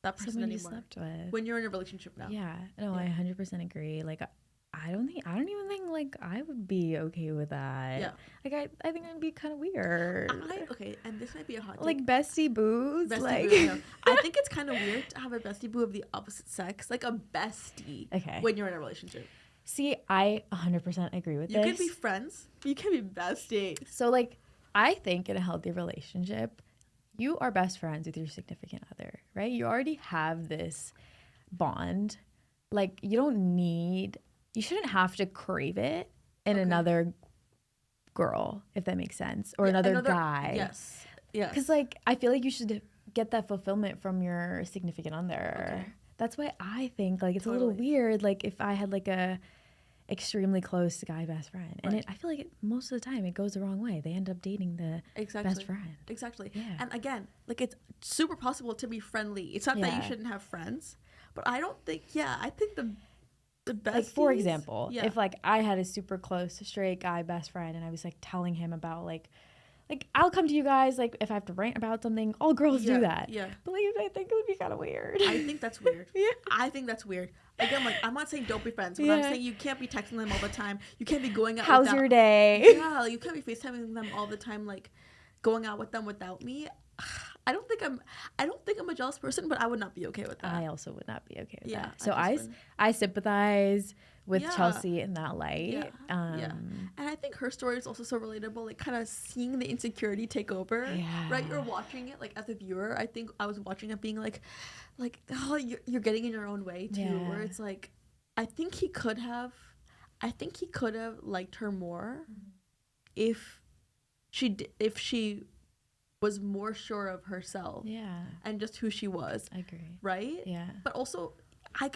that person someone anymore. you slept with when you're in a relationship now. Yeah, no, I 100% agree. Like, I don't even think like I would be okay with that. Yeah. Like, I think it'd be kind of weird. Okay, and this might be a hot take. Like bestie boos. Bestie like, boo, no. I think it's kind of weird to have a bestie boo of the opposite sex, like a bestie. Okay. When you're in a relationship. See, I 100% agree with this. You can be friends, but you can be besties. So, like, I think in a healthy relationship, you are best friends with your significant other, right? You already have this bond. Like, you shouldn't have to crave it in another girl, if that makes sense, or another guy. Yes. Yeah. Because, like, I feel like you should get that fulfillment from your significant other. Okay. That's why I think, like, it's a little weird, like, if I had, like, a extremely close guy best friend. And I feel like most of the time it goes the wrong way. They end up dating the best friend. Exactly. Yeah. And again, like, it's super possible to be friendly. It's not that you shouldn't have friends, but I don't think, I think the best. Like, for example, if, like, I had a super close straight guy best friend and I was, like, telling him about, like, I'll come to you guys, like, if I have to rant about something. All girls do that. Yeah. But, like, I think it would be kind of weird. I think that's weird. I think that's weird. Again, like, I'm not saying don't be friends, but I'm saying you can't be texting them all the time. You can't be going out. How's your day? Yeah, like, you can't be FaceTiming them all the time, like, going out with them without me. I don't think I'm a jealous person, but I would not be okay with that. I also would not be okay with that. So I sympathize with Chelsea in that light. And I think her story is also so relatable, like, kind of seeing the insecurity take over. Right? You're watching it, like, as a viewer. I think I was watching it being like, oh, you're getting in your own way too. Where it's like, I think he could have liked her more if she was more sure of herself. And just who she was. I agree. Right? Yeah. But also,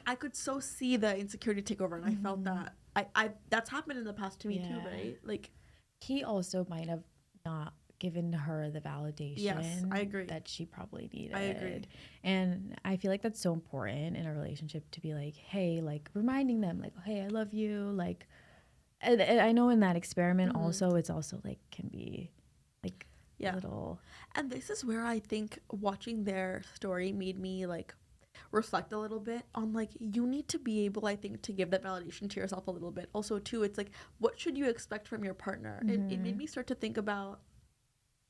I could so see the insecurity take over, and I felt that I that's happened in the past to me too, right? Like, he also might have not given her the validation I agree. that she probably needed. I agree. And I feel like that's so important in a relationship, to be like, hey, like, reminding them, like, hey, I love you, like, and I know in that experiment also, it's also like, can be like a little. And this is where I think watching their story made me, like, reflect a little bit on, like, you need to be able, I think, to give that validation to yourself a little bit. Also too, it's like, what should you expect from your partner? It made me start to think about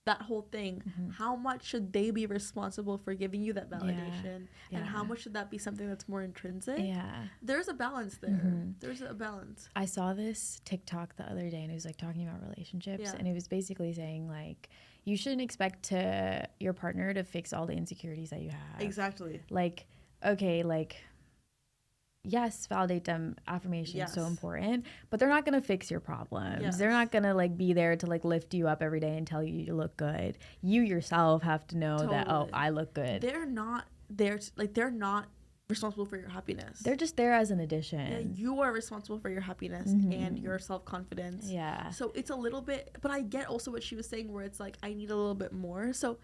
that whole thing. How much should they be responsible for giving you that validation? And how much should that be something that's more intrinsic? There's a balance there. There's a balance. I saw this TikTok the other day, and it was, like, talking about relationships, and it was basically saying, like, you shouldn't expect your partner to fix all the insecurities that you have. Exactly. Like, okay, like, yes, validate them. Affirmation is so important, but they're not going to fix your problems. They're not going to, like, be there to, like, lift you up every day and tell you look good. You yourself have to know that, oh, I look good. They're not there, they're not responsible for your happiness. They're just there as an addition. Yeah, you are responsible for your happiness and your self-confidence. Yeah. So it's a little bit, but I get also what she was saying, where it's like, I need a little bit more. So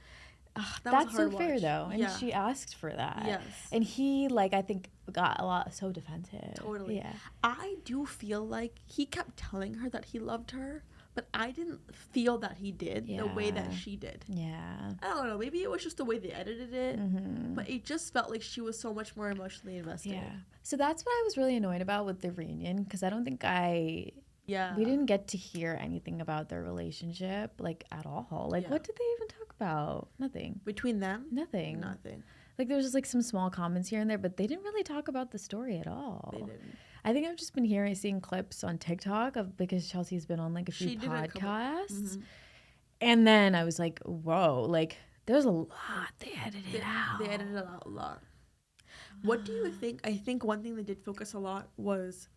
that's so fair though, and she asked for that. Yes. And he, like, I think got so defensive. Totally. Yeah. I do feel like he kept telling her that he loved her, but I didn't feel that he did the way that she did. Yeah. I don't know. Maybe it was just the way they edited it, but it just felt like she was so much more emotionally invested. Yeah. So that's what I was really annoyed about with the reunion, because I don't think we didn't get to hear anything about their relationship, like, at all. Like, what did they even talk about? Nothing. Between them? Nothing. Nothing. Like, there was just, like, some small comments here and there, but they didn't really talk about the story at all. They didn't. I think I've just been seeing clips on TikTok because Chelsea's been on, like, a few podcasts. And then I was like, whoa, like, there's a lot they edited out. They edited out a lot. What do you think? I think one thing they did focus a lot was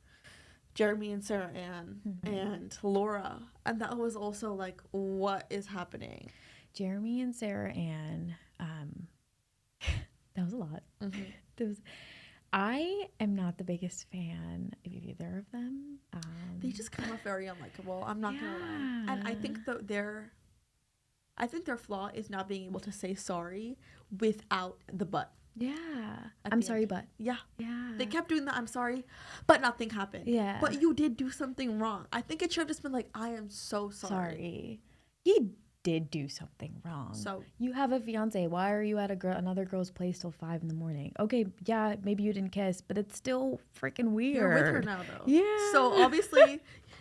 Jeremy and Sarah Ann and Laura. And that was also, like, what is happening? Jeremy and Sarah Ann, that was a lot. I am not the biggest fan of either of them. They just come off very unlikable. I'm not gonna lie. And I think that I think their flaw is not being able to say sorry without the but. Yeah. At I'm the sorry, end. but. Yeah. Yeah. They kept doing that. I'm sorry, but nothing happened. Yeah. But you did do something wrong. I think it should have just been like, I am so sorry. He did do something wrong. So you have a fiance. Why are you at another girl's place till 5 a.m? Okay, yeah, maybe you didn't kiss, but it's still freaking weird. you're with her now, though. Yeah. So obviously,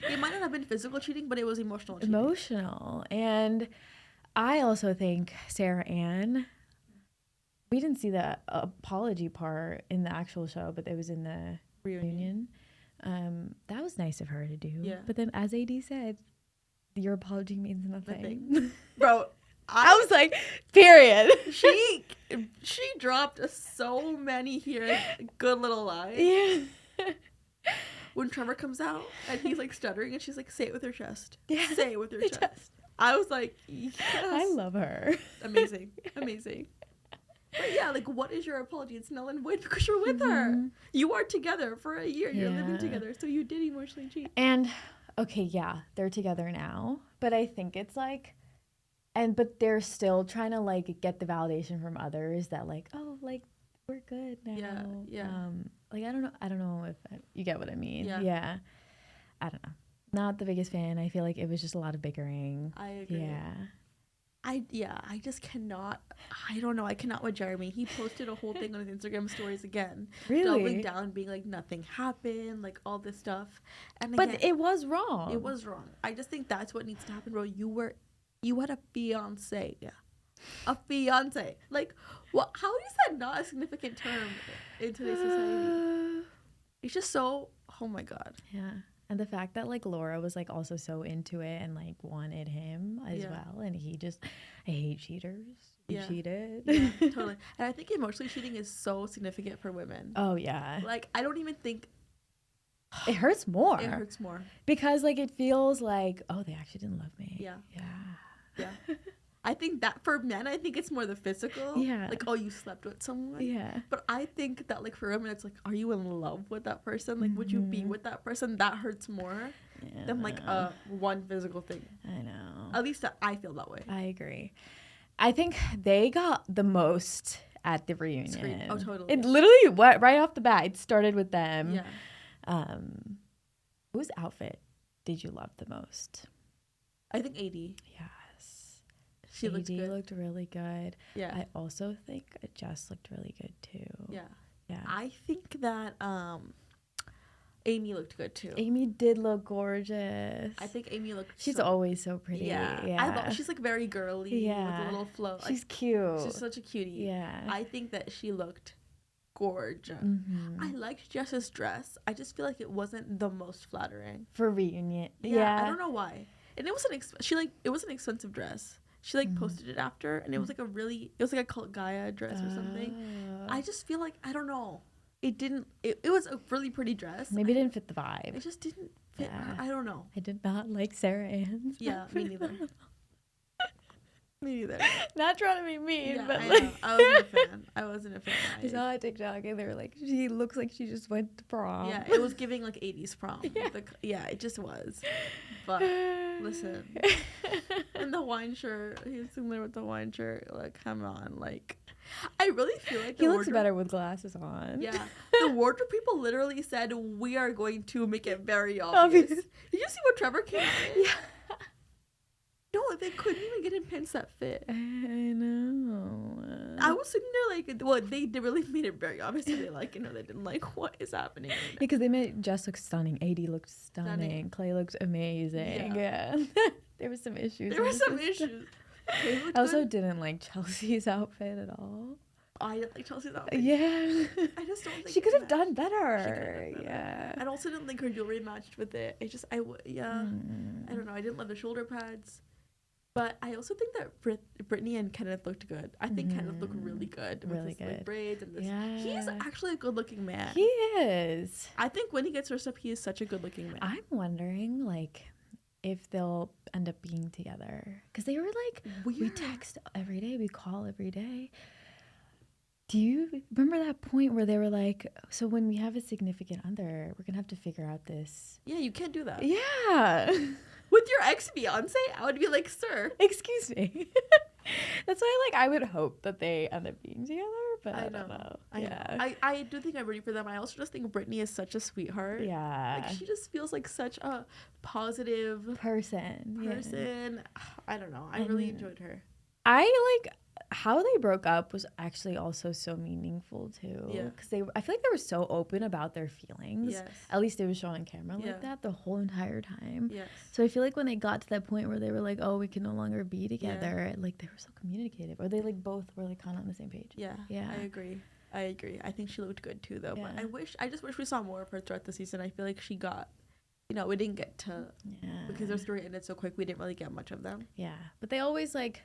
it might not have been physical cheating, but it was emotional cheating. Emotional. And I also think Sarah Ann, we didn't see the apology part in the actual show, but it was in the reunion. That was nice of her to do. Yeah. But then, as AD said, your apology means nothing. Bro, I was like, period. She dropped so many here good little lines. Yeah. When Trevor comes out and he's like stuttering and she's like, say it with your chest. Yeah. Say it with your chest. I was like, yes. I love her. Amazing. Amazing. But yeah, like, what is your apology? It's null and void because you're with her. You are together for a year. You're living together. So you did emotionally cheat. And, okay, yeah, they're together now. But I think it's like, but they're still trying to, like, get the validation from others that, like, oh, like, we're good now. Yeah, yeah. Like, I don't know if you get what I mean. Yeah. I don't know. Not the biggest fan. I feel like it was just a lot of bickering. I agree. I just cannot. I don't know. I cannot with Jeremy. He posted a whole thing on his Instagram stories again. Really? Doubling down, being like, nothing happened, like all this stuff. And but again, it was wrong. It was wrong. I just think that's what needs to happen, bro. You had a fiance. Yeah. A fiance. Like, what? How is that not a significant term in today's society? It's just so, oh my God. Yeah. And the fact that, like, Laura was, like, also so into it and, like, wanted him as well. And he just, I hate cheaters. He cheated. Yeah, totally. And I think emotionally cheating is so significant for women. Oh, yeah. Like, I don't even think. It hurts more. It hurts more. Because, like, it feels like, oh, they actually didn't love me. Yeah. Yeah. Yeah. I think that for men, I think it's more the physical. Yeah. Like, oh, you slept with someone. Yeah. But I think that, like, for women, it's like, are you in love with that person? Like, would you be with that person? That hurts more than, like, one physical thing. I know. At least I feel that way. I agree. I think they got the most at the reunion. Oh, totally. It literally, right off the bat, it started with them. Yeah. Whose outfit did you love the most? I think AD. Yes. She looked good. looked really good. Yeah. I also think Jess looked really good too. Yeah. Yeah. I think that Amy looked good too. Amy did look gorgeous. I think Amy looked. She's always so pretty. Yeah. I thought she's like very girly. Yeah. With a little flow. She's cute. She's such a cutie. Yeah. I think that she looked gorgeous. Mm-hmm. I liked Jess's dress. I just feel like it wasn't the most flattering for reunion. Yeah. I don't know why. And it was it was an expensive dress. She like posted it after, and it was like it was like a Cult Gaia dress or something. I just feel like, I don't know. It was a really pretty dress. Maybe it didn't fit the vibe. It just didn't fit her. I don't know. I did not like Sarah Ann's. Yeah, me neither. Me neither. Not trying to be mean, yeah, but I wasn't a fan. I saw a TikTok and they were like, she looks like she just went to prom. Yeah, it was giving like 80s prom. Yeah, it just was. But listen, and the wine shirt, he's similar with the wine shirt. Like, come on, like, I really feel like he looks better with glasses on. Yeah, the wardrobe people literally said, we are going to make it very obvious. Did you see what Trevor came out in? Yeah. No, they couldn't even get in pants that fit. I know. I was sitting there like, well, they really made it very obvious that they like, they didn't like what is happening right now. Because they made Jess look stunning. AD looked stunning. Clay looks amazing. Yeah. There was some issues. I also didn't like Chelsea's outfit at all. I didn't like Chelsea's outfit. Yeah. I just don't think she could have done better. Yeah. I also didn't think her jewelry matched with it. I don't know. I didn't love the shoulder pads. But I also think that Brittany and Kenneth looked good. I think Kenneth looked really good. With his, like, braids and this. Yeah. He's actually a good-looking man. He is. I think when he gets dressed up, he is such a good-looking man. I'm wondering, like, if they'll end up being together. Because they were like, we text every day. We call every day. Do you remember that point where they were like, so when we have a significant other, we're going to have to figure out this? Yeah, you can't do that. Yeah. with your ex-fiance, I would be like, sir. Excuse me. That's why, like, I would hope that they end up being together, but I don't know. I do think I'm ready for them. I also just think Brittany is such a sweetheart. Yeah. Like, she just feels like such a positive person. Yeah. I don't know. I really enjoyed her. I like how they broke up was actually also so meaningful too. Yeah. Because I feel like they were so open about their feelings. Yes. At least they were showing camera like that the whole entire time. Yes. So I feel like when they got to that point where they were like, oh, we can no longer be together, like they were so communicative. Or they like both were like kind of on the same page. Yeah. Yeah. I agree. I think she looked good too though. Yeah. But I just wish we saw more of her throughout the season. I feel like she got, we didn't get to, because their story ended so quick, we didn't really get much of them. Yeah. But they always like,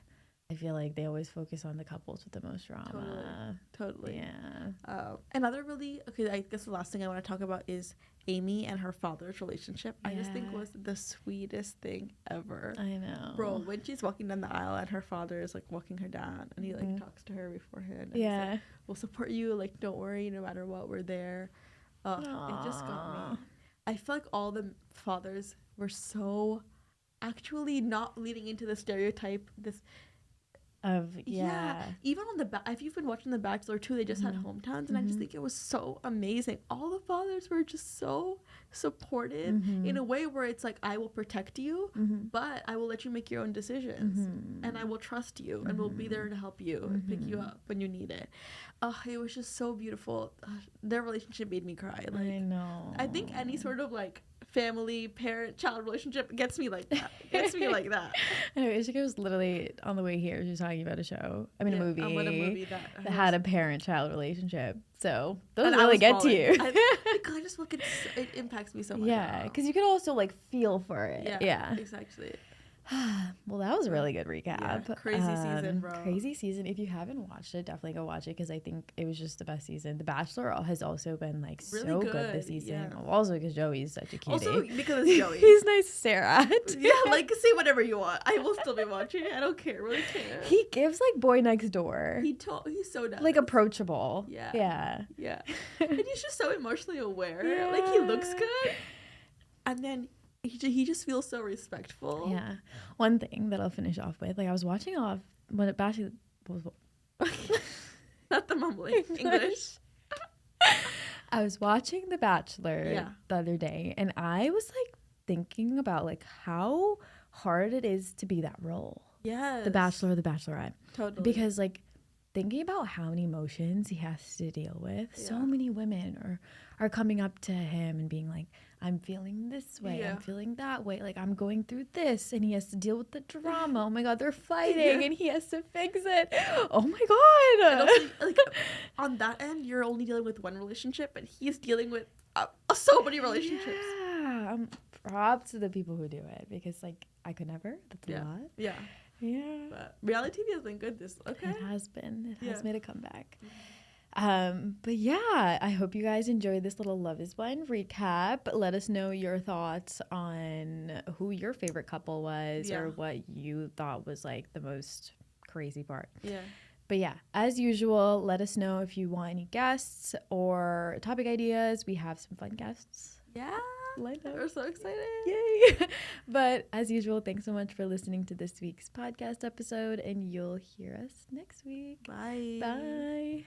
I feel like they always focus on the couples with the most drama. Totally. Yeah. Another really, I guess the last thing I want to talk about is Amy and her father's relationship. I just think was the sweetest thing ever. I know. Bro, when she's walking down the aisle and her father is like walking her down and he like talks to her beforehand. And he's like, we'll support you. Like, don't worry, no matter what, we're there. It just got me. I feel like all the fathers were so actually not leading into the stereotype, even on if you've been watching The Bachelor too, they just had hometowns, and I just think it was so amazing. All the fathers were just so supportive in a way where it's like, I will protect you, but I will let you make your own decisions, and I will trust you, and we'll be there to help you and pick you up when you need it. It was just so beautiful. Their relationship made me cry. Like, I know. I think any sort of like family, parent, child relationship gets me like that. I know, Ishika was literally on the way here. She was talking about a movie. About a movie that had a parent-child relationship. So those really get to you. I just look, it impacts me so much. Yeah, because you could also like feel for it. Yeah. Exactly. Well, that was a really good recap. Yeah, crazy season, bro. Crazy season. If you haven't watched it, definitely go watch it because I think it was just the best season. The Bachelor has also been like really so good this season. Yeah. Also because Joey's such a cutie. Also because Joey. He's nice to stare at. Yeah, like say whatever you want. I will still be watching it. I don't care. Really care. He gives like boy next door. He's so nice. Like approachable. Yeah. And he's just so emotionally aware. Yeah. Like he looks good. And then he just feels so respectful. Yeah. One thing that I'll finish off with, like I was watching when it Bachelor was not the mumbling English. I was watching The Bachelor the other day, and I was like thinking about like how hard it is to be that role. Yes. The Bachelor or the Bachelorette. Totally. Because like thinking about how many emotions he has to deal with, so many women are coming up to him and being like, I'm feeling this way, I'm feeling that way, like I'm going through this, and he has to deal with the drama. Oh my god, they're fighting and he has to fix it. Oh my god. And also, like on that end, you're only dealing with one relationship, but he's dealing with so many relationships. Yeah. Props to the people who do it, because like I could never. That's a lot. Yeah. But reality TV has been good It has been. It has made a comeback. But yeah, I hope you guys enjoyed this little Love is Blind recap. Let us know your thoughts on who your favorite couple was or what you thought was like the most crazy part. Yeah. But yeah, as usual, let us know if you want any guests or topic ideas. We have some fun guests. Yeah. We're so excited. Yay. But as usual, thanks so much for listening to this week's podcast episode, and you'll hear us next week. Bye. Bye.